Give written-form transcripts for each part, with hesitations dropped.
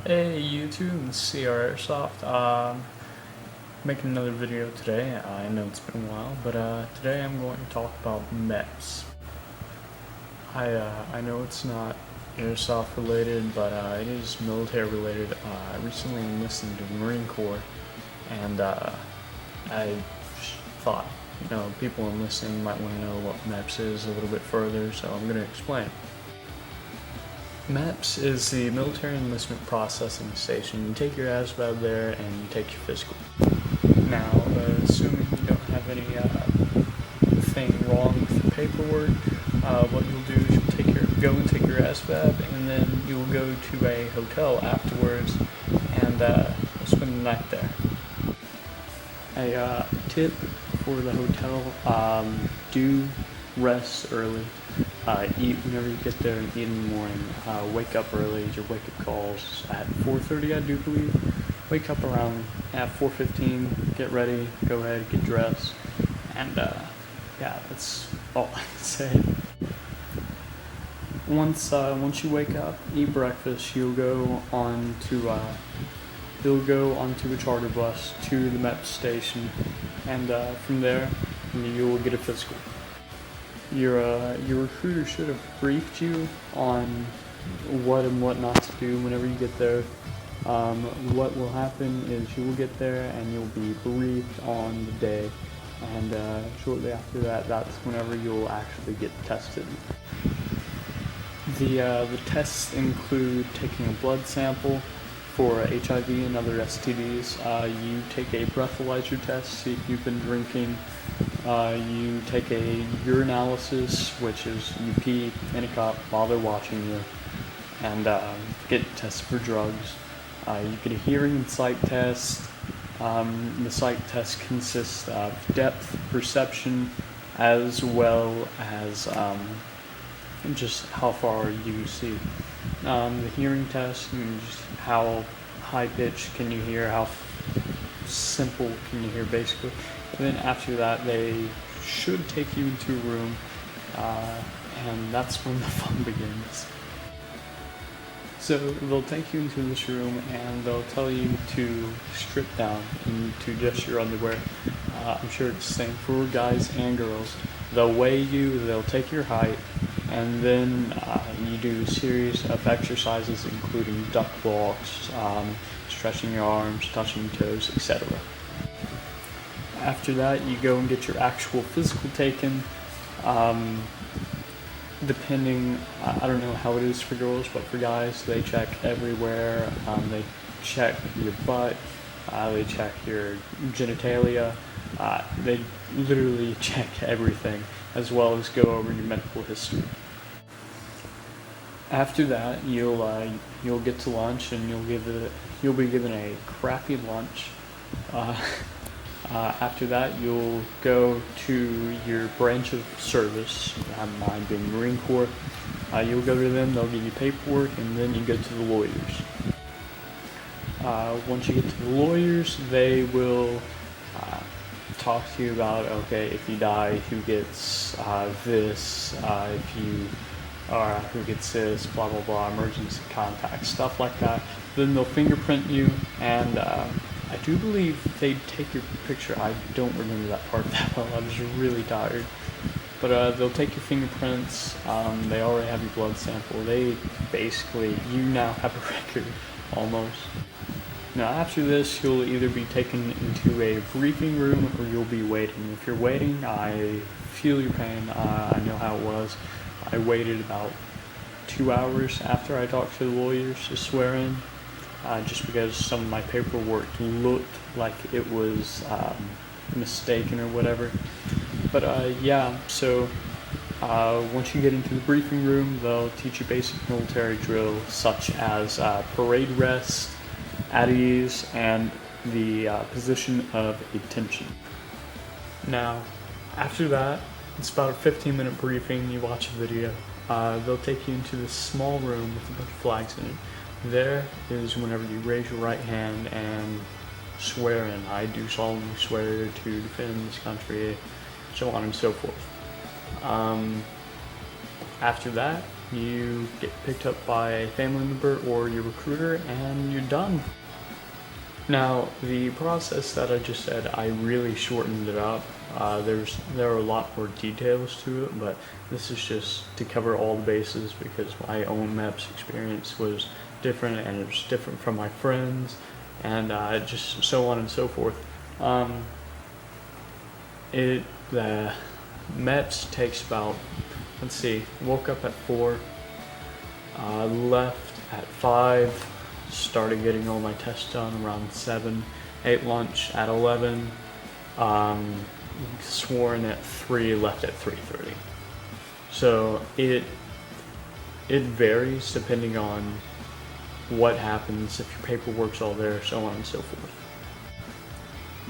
Hey YouTube, this is CR Airsoft. Making another video today. I know it's been a while, but today I'm going to talk about MEPS. I know it's not airsoft related, but it is military related. I recently enlisted into the Marine Corps, and I thought, people enlisting might want to know what MEPS is a little bit further, so I'm going to explain. MEPS is the Military Enlistment Processing Station. You take your ASVAB there and you take your physical. Now, assuming you don't have any thing wrong with the paperwork, what you'll do is you'll go and take your ASVAB, and then you'll go to a hotel afterwards and you'll spend the night there. A tip for the hotel, do rest early. Eat whenever you get there and eat in the morning. Wake up early. Your wake-up calls at 4:30, I do believe. Wake up around at 4:15. Get ready. Go ahead. Get dressed. And yeah, that's all I can say. Once you wake up, eat breakfast. You'll go onto a charter bus to the MEPS station, and from there you'll get a physical. Your recruiter should have briefed you on what and what not to do whenever you get there. What will happen is you will get there and you'll be briefed on the day, and shortly after that, that's whenever you'll actually get tested. The tests include taking a blood sample for HIV and other STDs. You take a breathalyzer test, see if you've been drinking. You take a urinalysis, which is you pee in a cup while they're watching you, and get tested for drugs. You get a hearing and sight test. The sight test consists of depth perception as well as just how far you see. The hearing test, just how high pitched can you hear, how simple can you hear, basically. And then after that, they should take you into a room, and that's when the fun begins. So they'll take you into this room and they'll tell you to strip down into just your underwear. I'm sure it's the same for guys and girls. They'll weigh you, they'll take your height, and then you do a series of exercises including duck walks, stretching your arms, touching your toes, etc. After that, you go and get your actual physical taken. Depending, I don't know how it is for girls, but for guys, they check everywhere. They check your butt, they check your genitalia, they literally check everything, as well as go over your medical history. After that, you'll get to lunch, and you'll be given a crappy lunch. After that, you'll go to your branch of service, mine being Marine Corps. You'll go to them, they'll give you paperwork, and then you go to the lawyers. Once you get to the lawyers, they will talk to you about, okay, if you die, who gets this, who gets this, blah blah blah, emergency contact, stuff like that. Then they'll fingerprint you, and I do believe they take your picture. I don't remember that part that well. I was really tired. But they'll take your fingerprints. They already have your blood sample. You now have a record, almost. Now after this, you'll either be taken into a briefing room or you'll be waiting. If you're waiting, I feel your pain. I know how it was. I waited about 2 hours after I talked to the lawyers to swear in. Just because some of my paperwork looked like it was mistaken or whatever. But yeah, so once you get into the briefing room, they'll teach you basic military drills such as parade rest, at ease, and the position of attention. Now, after that, it's about a 15-minute briefing. You watch a video. They'll take you into this small room with a bunch of flags in it. There is whenever you raise your right hand and swear in. I do solemnly swear to defend this country, so on and so forth. After that, you get picked up by a family member or your recruiter, and you're done. Now, the process that I just said, I really shortened it up. There are a lot more details to it, but this is just to cover all the bases because my own MEPS experience was different, and it was different from my friends, and just so on and so forth. The MEPS takes about, let's see, woke up at 4, left at 5, started getting all my tests done around 7, ate lunch at 11, sworn at 3, left at 3:30. So it varies depending on what happens, if your paperwork's all there, so on and so forth.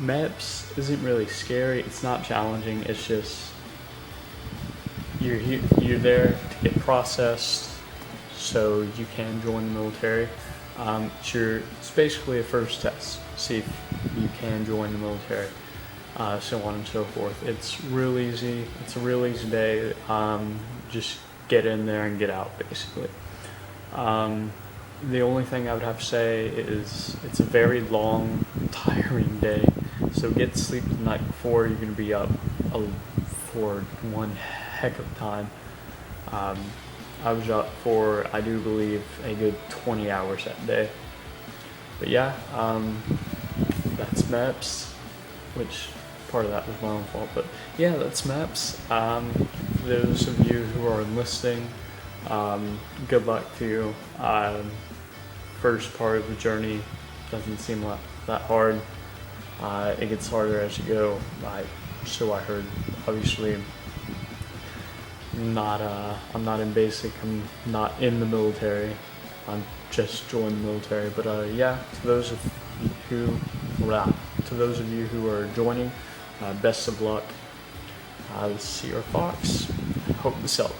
MEPS isn't really scary, it's not challenging, it's just you're there to get processed so you can join the military. It's basically a first test, see if you can join the military, so on and so forth. It's real easy, it's a real easy day, just get in there and get out basically. The only thing I would have to say is it's a very long, tiring day, so get sleep the night before. You're going to be up for one heck of a time. I was up for, I do believe, a good 20 hours that day. But yeah, that's MEPS, which part of that was my own fault, but yeah, that's MEPS. For those of you who are enlisting, good luck to you. First part of the journey doesn't seem that hard. It gets harder as you go. So I heard. Obviously, I'm not in basic. I'm not in the military. I'm just joined the military. But yeah, to those of you who are joining, best of luck. This is your Fox. Hope to sell.